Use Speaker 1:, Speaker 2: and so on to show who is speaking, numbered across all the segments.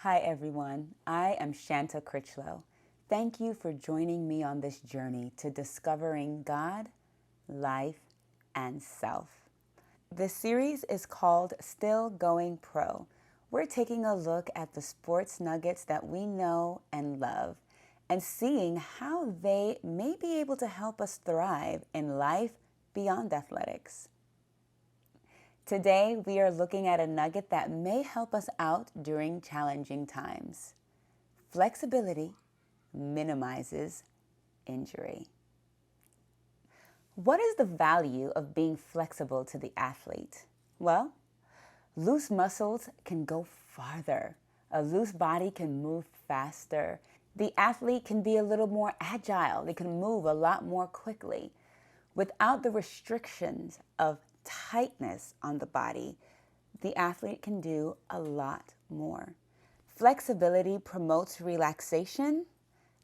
Speaker 1: Hi everyone, I am Shanta Critchlow. Thank you for joining me on this journey to discovering God, life, and self. This series is called Still Going Pro. We're taking a look at the sports nuggets that we know and love and seeing how they may be able to help us thrive in life beyond athletics. Today, we are looking at a nugget that may help us out during challenging times. Flexibility minimizes injury. What is the value of being flexible to the athlete? Well, loose muscles can go farther. A loose body can move faster. The athlete can be a little more agile. They can move a lot more quickly. Without the restrictions of tightness on the body, the athlete can do a lot more. Flexibility promotes relaxation,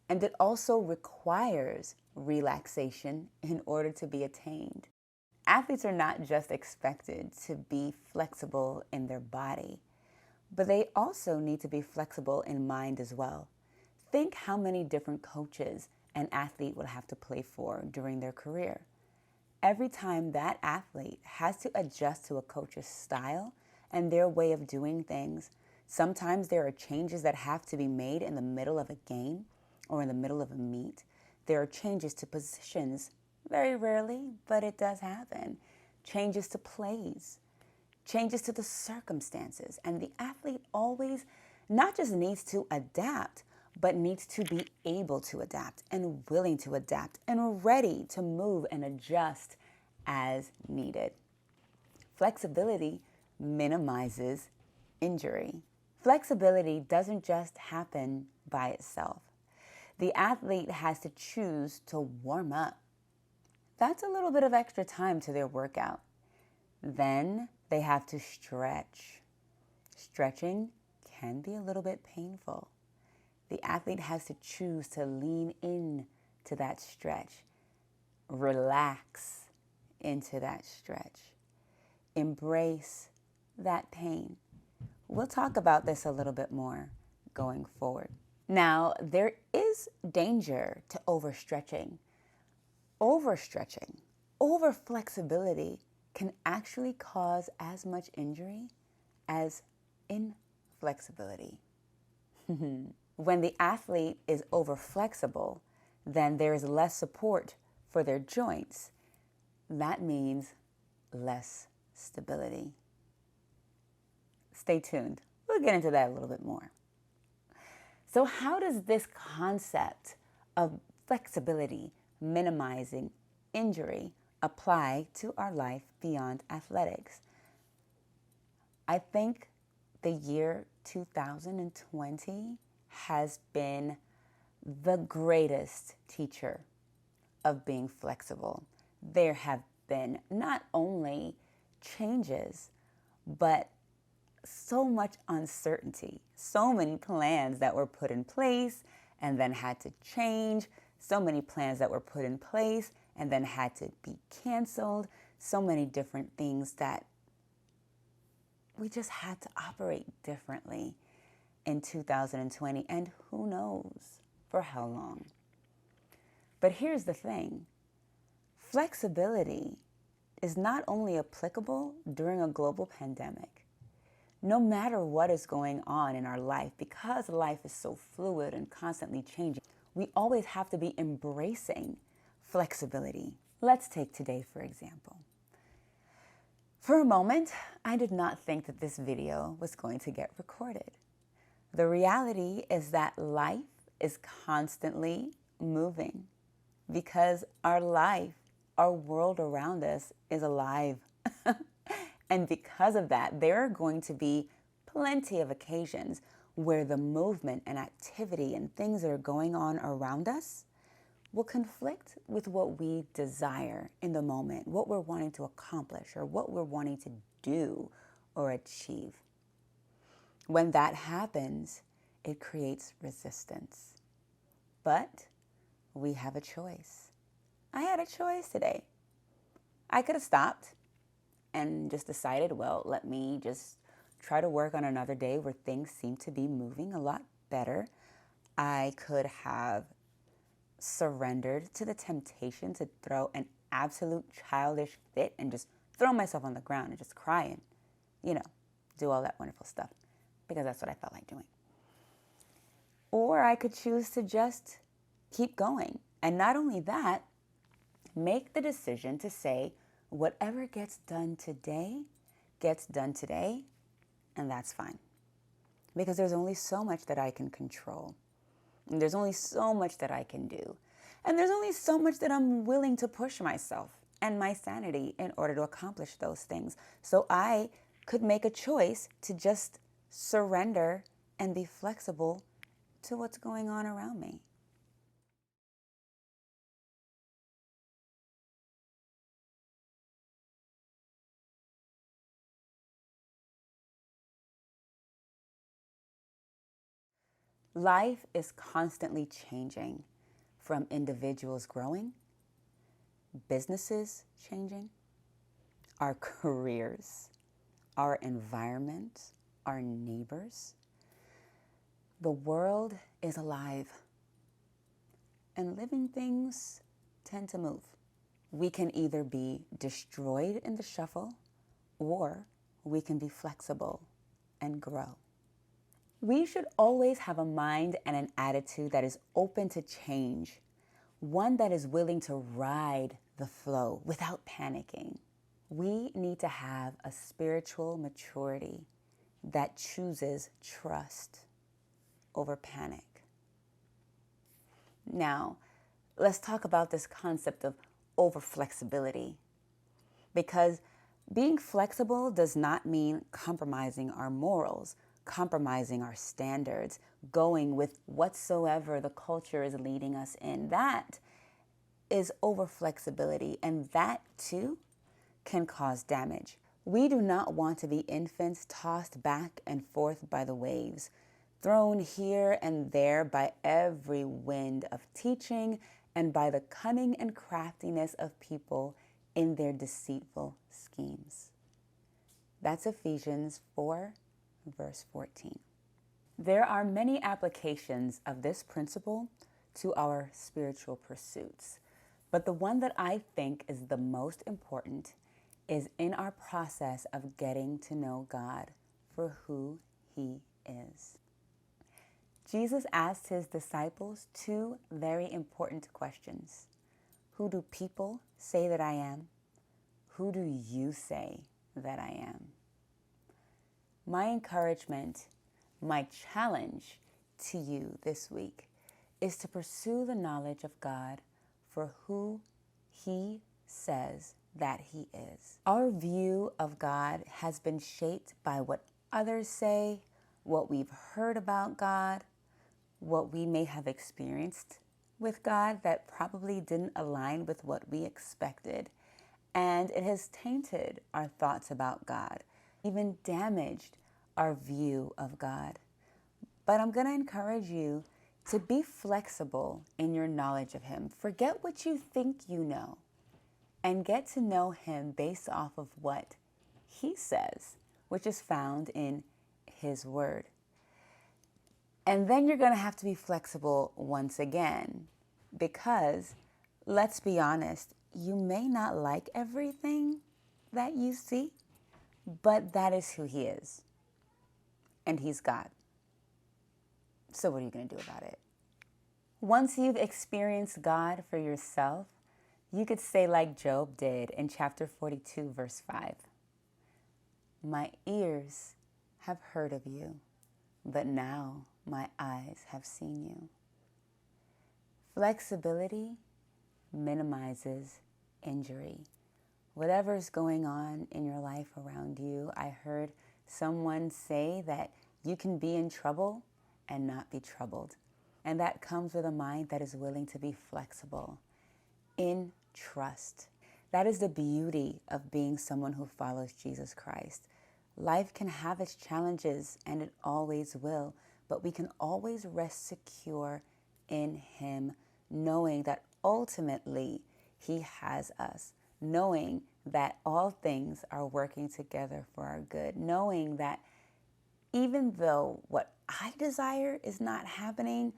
Speaker 1: and it also requires relaxation in order to be attained. Athletes are not just expected to be flexible in their body, but they also need to be flexible in mind as well. Think how many different coaches an athlete would have to play for during their career. Every time that athlete has to adjust to a coach's style and their way of doing things, sometimes there are changes that have to be made in the middle of a game or in the middle of a meet. There are changes to positions, very rarely, but it does happen. Changes to plays, changes to the circumstances. And the athlete always not just needs to adapt, but needs to be able to adapt and willing to adapt and ready to move and adjust as needed. Flexibility minimizes injury. Flexibility doesn't just happen by itself. The athlete has to choose to warm up. That's a little bit of extra time to their workout. Then they have to stretch. Stretching can be a little bit painful. The athlete has to choose to lean in to that stretch, relax into that stretch, embrace that pain. We'll talk about this a little bit more going forward. Now, there is danger to overstretching. Overstretching, overflexibility can actually cause as much injury as inflexibility. When the athlete is overflexible, then there is less support for their joints. That means less stability. Stay tuned. We'll get into that a little bit more. So how does this concept of flexibility minimizing injury apply to our life beyond athletics? I think the year 2020 has been the greatest teacher of being flexible. There have been not only changes, but so much uncertainty, so many plans that were put in place and then had to change, so many plans that were put in place and then had to be canceled, so many different things that we just had to operate differently in 2020, and who knows for how long. But here's the thing. Flexibility is not only applicable during a global pandemic. No matter what is going on in our life, because life is so fluid and constantly changing, we always have to be embracing flexibility. Let's take today, for example. For a moment, I did not think that this video was going to get recorded. The reality is that life is constantly moving because our life, our world around us is alive. And because of that, there are going to be plenty of occasions where the movement and activity and things that are going on around us will conflict with what we desire in the moment, what we're wanting to accomplish or what we're wanting to do or achieve. When that happens, it creates resistance. But we have a choice. I had a choice today. I could have stopped and just decided, well, let me just try to work on another day where things seem to be moving a lot better. I could have surrendered to the temptation to throw an absolute childish fit and just throw myself on the ground and just cry and, do all that wonderful stuff because that's what I felt like doing. Or I could choose to just keep going. And not only that, make the decision to say, whatever gets done today, and that's fine. Because there's only so much that I can control. And there's only so much that I can do. And there's only so much that I'm willing to push myself and my sanity in order to accomplish those things. So I could make a choice to just surrender and be flexible to what's going on around me. Life is constantly changing, from individuals growing, businesses changing, our careers, our environment, our neighbors. The world is alive, and living things tend to move. We can either be destroyed in the shuffle, or we can be flexible and grow. We should always have a mind and an attitude that is open to change, one that is willing to ride the flow without panicking. We need to have a spiritual maturity that chooses trust over panic. Now, let's talk about this concept of over-flexibility, because being flexible does not mean compromising our morals, compromising our standards, going with whatsoever the culture is leading us in. That is over-flexibility, and that too can cause damage. We do not want to be infants tossed back and forth by the waves, thrown here and there by every wind of teaching and by the cunning and craftiness of people in their deceitful schemes. That's Ephesians 4, verse 14. There are many applications of this principle to our spiritual pursuits, but the one that I think is the most important is in our process of getting to know God for who He is. Jesus asked His disciples two very important questions. Who do people say that I am? Who do you say that I am? My encouragement, my challenge to you this week is to pursue the knowledge of God for who He says that He is. Our view of God has been shaped by what others say, what we've heard about God, what we may have experienced with God that probably didn't align with what we expected. And it has tainted our thoughts about God, even damaged our view of God. But I'm going to encourage you to be flexible in your knowledge of Him. Forget what you think you know and get to know Him based off of what He says, which is found in His Word. And then you're going to have to be flexible once again, because let's be honest, you may not like everything that you see, but that is who He is. And He's God. So what are you going to do about it? Once you've experienced God for yourself, you could say like Job did in chapter 42, verse 5. My ears have heard of you, but now my eyes have seen you. Flexibility minimizes injury. Whatever's going on in your life around you, I heard someone say that you can be in trouble and not be troubled. And that comes with a mind that is willing to be flexible in trust. That is the beauty of being someone who follows Jesus Christ. Life can have its challenges, and it always will, but we can always rest secure in Him, knowing that ultimately He has us, knowing that all things are working together for our good, knowing that Even though what I desire is not happening,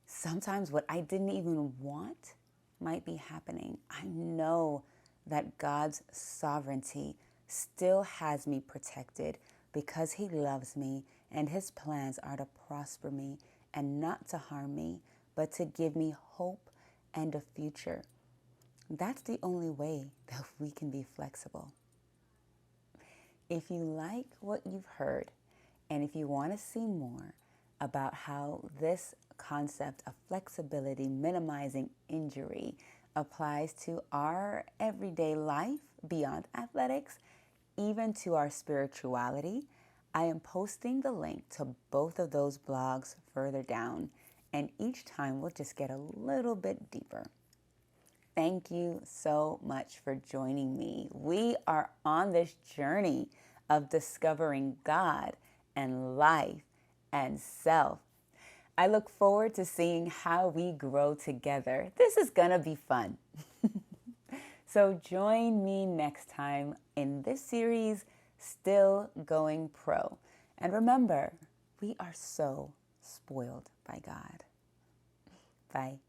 Speaker 1: sometimes what I didn't even want might be happening. I know that God's sovereignty still has me protected because He loves me, and His plans are to prosper me and not to harm me, but to give me hope and a future. That's the only way that we can be flexible. If you like what you've heard, and if you want to see more about how this concept of flexibility, minimizing injury, applies to our everyday life beyond athletics, even to our spirituality, I am posting the link to both of those blogs further down, and each time we'll just get a little bit deeper. Thank you so much for joining me. We are on this journey of discovering God and life and self. I look forward to seeing how we grow together. This is going to be fun. So join me next time in this series, Still Going Pro. And remember, we are so spoiled by God. Bye.